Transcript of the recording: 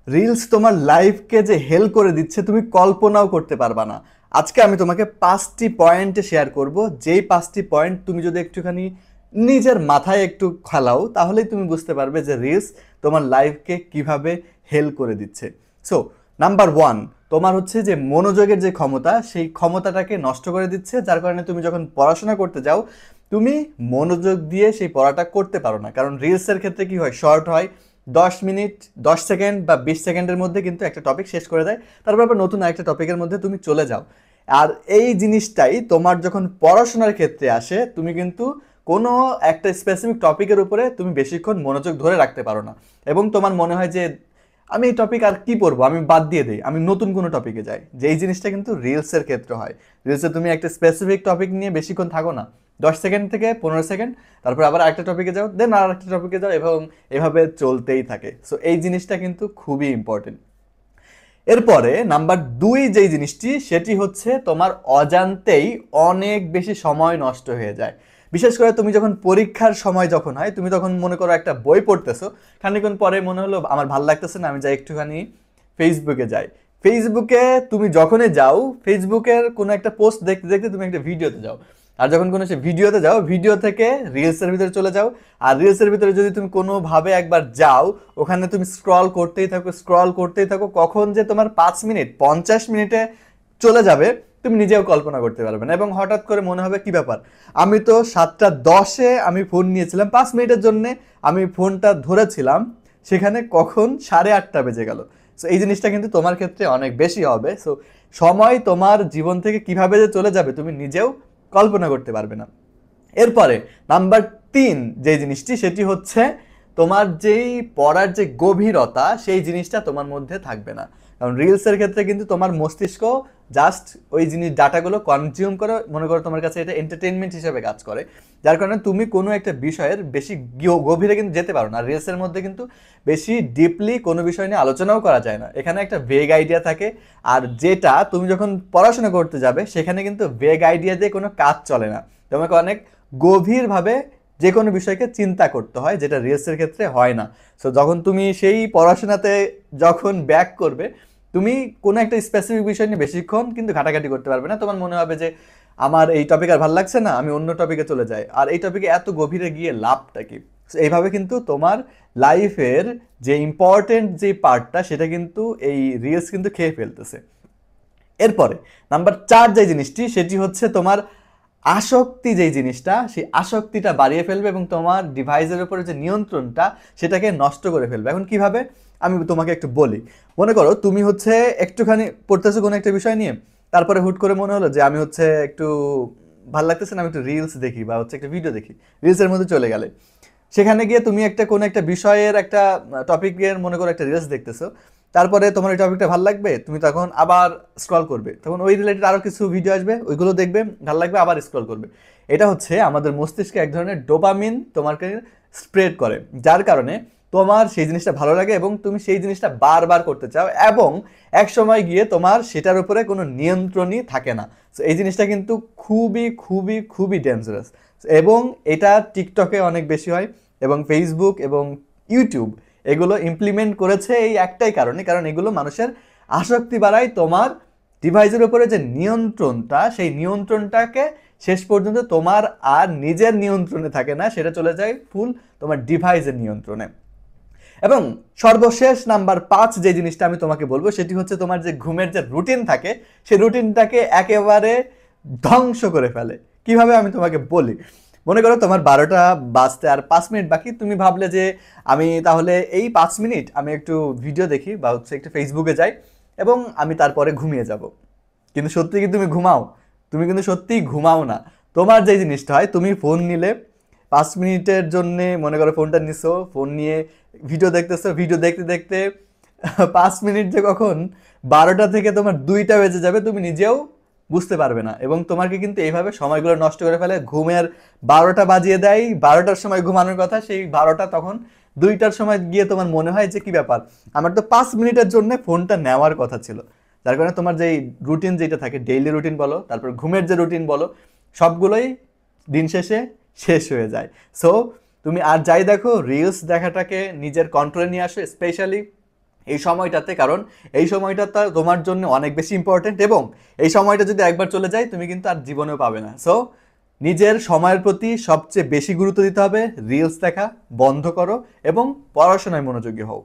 Reels তোমার লাইফকে যে help করে দিচ্ছে তুমি কল্পনাও করতে পারবা না। আজকে আমি তোমাকে 5টি পয়েন্টে শেয়ার করব, যেই 5টি পয়েন্ট তুমি যদি একটুখানি নিজের মাথায় একটু খেলাও তাহলেই তুমি বুঝতে পারবে যে রিলস তোমার লাইফকে কিভাবে হেল্প করে দিচ্ছে। সো নাম্বার ওয়ান, তোমার হচ্ছে যে মনোযোগের যে ক্ষমতা, সেই ক্ষমতাটাকে নষ্ট করে দিচ্ছে, যার কারণে তুমি যখন পড়াশোনা করতে যাও তুমি মনোযোগ দিয়ে সেই পড়াটা করতে পারো না। কারণ রিলসের ক্ষেত্রে কি হয়, শর্ট হয়, 10 মিনিট 10 সেকেন্ড বা 20 সেকেন্ডের মধ্যে কিন্তু একটা টপিক শেষ করে দেয়, তারপর আবার নতুন আরেকটা টপিকের মধ্যে তুমি চলে যাও। আর এই জিনিসটাই তোমার যখন পড়াশোনার ক্ষেত্রে আসে, তুমি কিন্তু কোনো একটা স্পেসিফিক টপিকের উপরে তুমি বেশিক্ষণ মনোযোগ ধরে রাখতে পারো না, এবং তোমার মনে হয় যে আমি এই টপিক আর কি পড়বো, আমি বাদ দিয়ে দিই, আমি নতুন কোনো টপিকে যাই। যে এই জিনিসটা কিন্তু রিলসের ক্ষেত্রে হয়। রিলসে তুমি একটা স্পেসিফিক টপিক নিয়ে বেশিক্ষণ থাকো না, 10 সেকেন্ড থেকে 15 সেকেন্ড, তারপর আবার আরেকটা টপিকে যাও, দেন আর একটা টপিকে যাও, এবং এভাবে চলতেই থাকে। সো এই জিনিসটা কিন্তু খুবই ইম্পর্টেন্ট। এরপরে নাম্বার দুই যেই জিনিসটি, সেটি হচ্ছে তোমার অজান্তেই অনেক বেশি সময় নষ্ট হয়ে যায়। বিশেষ করে তুমি যখন পরীক্ষার সময় যখন হয়, তুমি তখন মনে করো একটা বই পড়তেছো, খানিকক্ষণ পরে মনে হলো আমার ভাল লাগতেছে না, আমি যাই একটুখানি ফেসবুকে যাই। ফেসবুকে তুমি যখনই যাও, ফেসবুকের কোনো একটা পোস্ট দেখতে দেখতে তুমি একটা ভিডিওতে যাও, আর যখন কোনো সে ভিডিওতে যাও, ভিডিও থেকে রিলসের ভিতরে চলে যাও, আর রিলসের ভিতরে যদি তুমি কোনোভাবে একবার যাও, ওখানে তুমি স্ক্রল করতেই থাকো, স্ক্রল করতেই থাকো, কখন যে তোমার 5 মিনিট 50 মিনিটে চলে যাবে তুমি নিজেও কল্পনা করতে পারবে না। এবং হঠাৎ করে মনে হবে কি ব্যাপার, আমি তো 7টা 10-এ আমি ফোন নিয়েছিলাম, 5 মিনিটের জন্যে আমি ফোনটা ধরেছিলাম, সেখানে কখন 8:30 বেজে গেল। সো এই জিনিসটা কিন্তু তোমার ক্ষেত্রে অনেক বেশি হবে। সো সময় তোমার জীবন থেকে কিভাবে যে চলে যাবে তুমি নিজেও কল্পনা করতে পারবে না। এরপরে নাম্বার তিন যে জিনিসটি, সেটি হচ্ছে তোমার যেই পড়ার যে গভীরতা, সেই জিনিসটা তোমার মধ্যে থাকবে না। কারণ রিলসের ক্ষেত্রে কিন্তু তোমার মস্তিষ্ক জাস্ট ওই জিনিস ডাটাগুলো কনজিউম করে, মনে করো তোমার কাছে এটা এন্টারটেনমেন্ট হিসেবে কাজ করে, যার কারণে তুমি কোনো একটা বিষয়ের বেশি গভীরে কিন্তু যেতে পারো না। রিলসের মধ্যে কিন্তু বেশি ডিপলি কোনো বিষয় নিয়ে আলোচনাও করা যায় না, এখানে একটা ভেগ আইডিয়া থাকে। আর যেটা তুমি যখন পড়াশোনা করতে যাবে, সেখানে কিন্তু ভেগ আইডিয়া দিয়ে কোনো কাজ চলে না, তোমাকে অনেক গভীরভাবে যে কোনো বিষয়কে চিন্তা করতে হয়, যেটা রিলসের ক্ষেত্রে হয় না। সো যখন তুমি সেই পড়াশোনাতে যখন ব্যাক করবে, তুমি কোনো একটা স্পেসিফিক বিষয় নিয়ে বেশিক্ষণ কিন্তু ঘাটাঘাটি করতে পারবে না। তোমার মনে হবে যে আমার এই টপিক আর ভালো লাগছে না, আমি অন্য টপিকে চলে যাই, আর এই টপিকে এত গভীরে গিয়ে লাভটা কি। So এইভাবে কিন্তু তোমার লাইফের যে ইম্পর্টেন্ট যে পার্টটা, সেটা কিন্তু এই রিলস কিন্তু খেয়ে ফেলতেছে। এরপরে নাম্বার 4 যে জিনিসটি, সেটি হচ্ছে তোমার আসক্তি। যেই জিনিসটা, সেই আসক্তিটা বাড়িয়ে ফেলবে এবং তোমার ডিভাইসের উপরে যে নিয়ন্ত্রণটা, সেটাকে নষ্ট করে ফেলবে। এখন কিভাবে আমি তোমাকে একটু বলি। মনে করো তুমি হচ্ছে একটুখানি পড়তেছো কোনো একটা বিষয় নিয়ে, তারপরে হুট করে মনে হলো যে আমি হচ্ছে একটু ভালো লাগতেছে না, আমি একটু রিলস দেখি বা হচ্ছে একটা ভিডিও দেখি, রিলসের মধ্যে চলে গেলে সেখানে গিয়ে তুমি একটা কোনো একটা বিষয়ের একটা টপিকের মনে করো একটা রিলস দেখতেছো, তারপরে তোমার ওই টপিকটা ভালো লাগবে, তুমি তখন আবার স্ক্রল করবে, তখন ওই রিলেটেড আরও কিছু ভিডিও আসবে, ওইগুলো দেখবে, ভালো লাগবে, আবার স্ক্রল করবে। এটা হচ্ছে আমাদের মস্তিষ্কে এক ধরনের ডোপামিন তোমাকে স্প্রেড করে, যার কারণে তোমার সেই জিনিসটা ভালো লাগে এবং তুমি সেই জিনিসটা বারবার করতে চাও, এবং এক সময় গিয়ে তোমার সেটার উপরে কোনো নিয়ন্ত্রণই থাকে না। সো এই জিনিসটা কিন্তু খুবই খুবই খুবই ডেঞ্জারাস, এবং এটা টিকটকে অনেক বেশি হয়, এবং ফেসবুক এবং ইউটিউব এগুলো ইমপ্লিমেন্ট করেছে এই একটাই কারণে, কারণ এগুলো মানুষের আসক্তি বাড়ায়। তোমার ডিভাইসের উপরে যে নিয়ন্ত্রণটা, সেই নিয়ন্ত্রণটাকে শেষ পর্যন্ত তোমার আর নিজের নিয়ন্ত্রণে থাকে না, সেটা চলে যায় ফুল তোমার ডিভাইসের নিয়ন্ত্রণে। এবং সর্বশেষ নাম্বার 5 যে জিনিসটা আমি তোমাকে বলবো, সেটি হচ্ছে তোমার যে ঘুমের যে রুটিন থাকে, সেই রুটিনটাকে একেবারে ধ্বংস করে ফেলে। কিভাবে আমি তোমাকে বলি। মনে করো তোমার 12টা বাজতে আর 5 মিনিট বাকি, তুমি ভাবলে যে আমি তাহলে এই 5 মিনিট আমি একটু ভিডিও দেখি বা হচ্ছে একটু ফেসবুকে যাই, এবং আমি তারপরে ঘুমিয়ে যাব। কিন্তু সত্যি কি তুমি ঘুমাও? তুমি কিন্তু সত্যিই ঘুমাও না। তোমার যে জিনিসটা হয়, তুমি ফোন নিলে 5 মিনিটের জন্যে মনে করো ফোনটা নিছো, ফোন নিয়ে ভিডিও দেখতেছো, ভিডিও দেখতে দেখতে 5 মিনিট যে কখন 12টা থেকে তোমার 2টা বেজে যাবে তুমি নিজেও বুঝতে পারবে না। এবং তোমাকে কিন্তু এইভাবে সময়গুলো নষ্ট করে ফেলে, ঘুমের 12টা বাজিয়ে দেয়, 12টার সময় ঘুমানোর কথা, সেই 12টা তখন 2টার সময় গিয়ে তোমার মনে হয় যে কি ব্যাপার, আমার তো 5 মিনিটের জন্য ফোনটা নেওয়ার কথা ছিল। যার কারণে তোমার যেই রুটিন যেটা থাকে, ডেইলি রুটিন বলো, তারপর ঘুমের যে রুটিন বলো, সবগুলোই দিন শেষে শেষ হয়ে যায়। সো তুমি আর যাই দেখো, রিলস দেখাটাকে নিজের কন্ট্রোলে নিয়ে আসো। স্পেশালি এই সময়টাতে, কারণ এই সময়টা তোমার জন্য অনেক বেশি ইম্পর্টেন্ট, এবং এই সময়টা যদি একবার চলে যায় তুমি কিন্তু আর জীবনেও পাবে না। সো নিজের সময়ের প্রতি সবচেয়ে বেশি গুরুত্ব দিতে হবে, রিলস দেখা বন্ধ করো এবং পড়াশোনায় মনোযোগী হও।